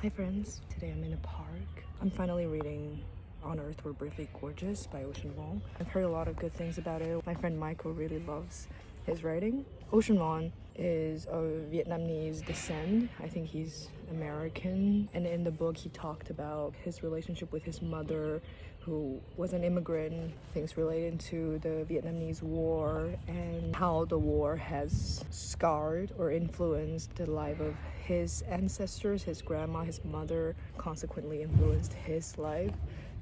Hi friends, today I'm in a park. I'm finally reading On Earth We're Briefly Gorgeous by Ocean Vuong. I've heard a lot of good things about it. My friend Michael really loves his writing. Ocean Vuong is of Vietnamese descent. I think he's American. And in the book he talked about his relationship with his mother, who was an immigrant, things related to the Vietnamese War and how the war has scarred or influenced the life of his ancestors, his grandma, his mother, consequently influenced his life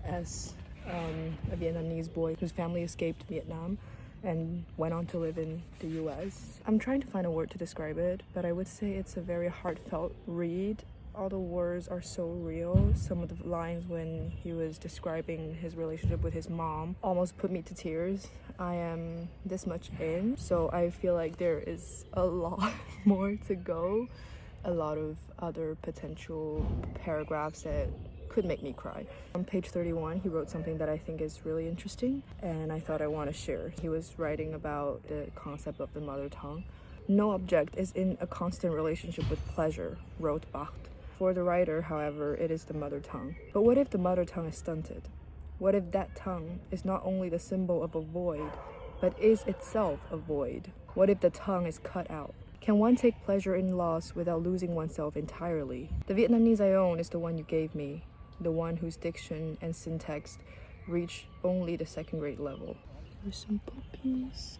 as a Vietnamese boy whose family escaped Vietnam and went on to live in the US. I'm trying to find a word to describe it, but I would say it's a very heartfelt read. All the words are so real. Some of the lines when he was describing his relationship with his mom almost put me to tears. I am this much in, so I feel like there is a lot more to go. A lot of other potential paragraphs that could make me cry. On page 31, he wrote something that I think is really interesting and I thought I want to share. He was writing about the concept of the mother tongue. No object is in a constant relationship with pleasure, wrote Bacht. For the writer, however, it is the mother tongue. But what if the mother tongue is stunted? What if that tongue is not only the symbol of a void, but is itself a void? What if the tongue is cut out? Can one take pleasure in loss without losing oneself entirely? The Vietnamese I own is the one you gave me, the one whose diction and syntax reach only the second-grade level. There's some puppies.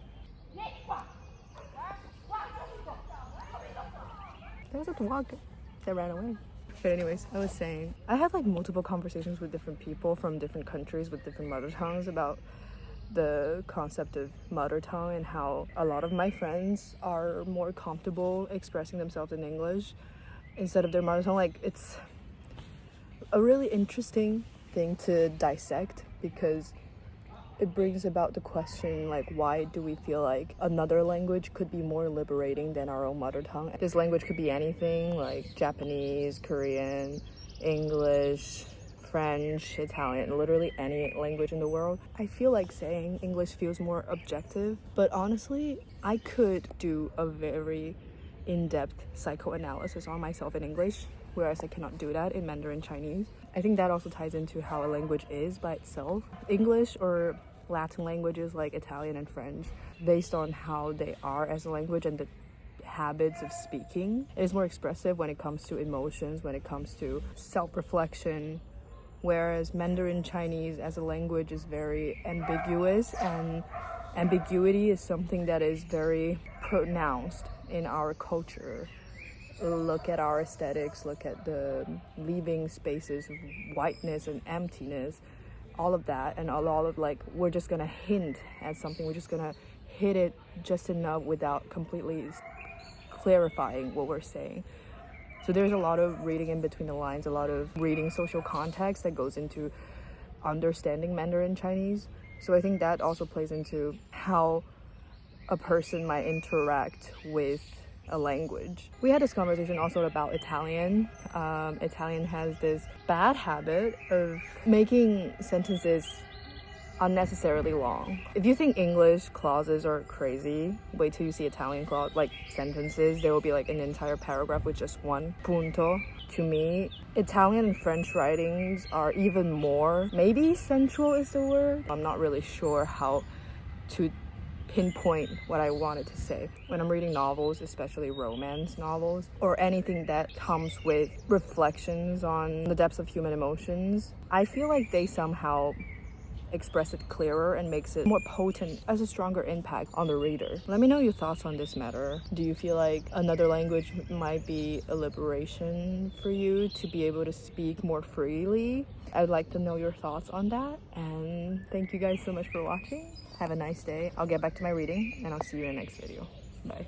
There was a dog that ran away. But anyways, I was saying, I have like multiple conversations with different people from different countries with different mother tongues about the concept of mother tongue and how a lot of my friends are more comfortable expressing themselves in English instead of their mother tongue. Like, it's a really interesting thing to dissect because it brings about the question, like, why do we feel like another language could be more liberating than our own mother tongue? This language could be anything, like Japanese, Korean, English, French, Italian, literally any language in the world. I feel like saying English feels more objective, but honestly, I could do a very in-depth psychoanalysis on myself in English, whereas I cannot do that in Mandarin Chinese. I think that also ties into how a language is by itself. English or Latin languages like Italian and French, based on how they are as a language and the habits of speaking, it is more expressive when it comes to emotions, when it comes to self-reflection, whereas Mandarin Chinese as a language is very ambiguous, and ambiguity is something that is very pronounced in our culture. Look at our aesthetics, look at the leaving spaces of whiteness and emptiness, all of that, and a lot of like, we're just gonna hint at something, we're just gonna hit it just enough without completely clarifying what we're saying. So there's a lot of reading in between the lines, a lot of reading social context that goes into understanding Mandarin Chinese. So I think that also plays into how a person might interact with a language. We had this conversation also about Italian. Italian has this bad habit of making sentences unnecessarily long. If you think English clauses are crazy, wait till you see Italian clause, like sentences. There will be like an entire paragraph with just one punto. To me, Italian and French writings are even more, maybe sensual is the word. I'm not really sure how to pinpoint what I wanted to say. When I'm reading novels, especially romance novels, or anything that comes with reflections on the depths of human emotions, I feel like they somehow express it clearer and makes it more potent, as a stronger impact on the reader. Let me know your thoughts on this matter. Do you feel like another language might be a liberation for you to be able to speak more freely? I'd like to know your thoughts on that, and thank you guys so much for watching. Have a nice day. I'll get back to my reading and I'll see you in the next video. Bye.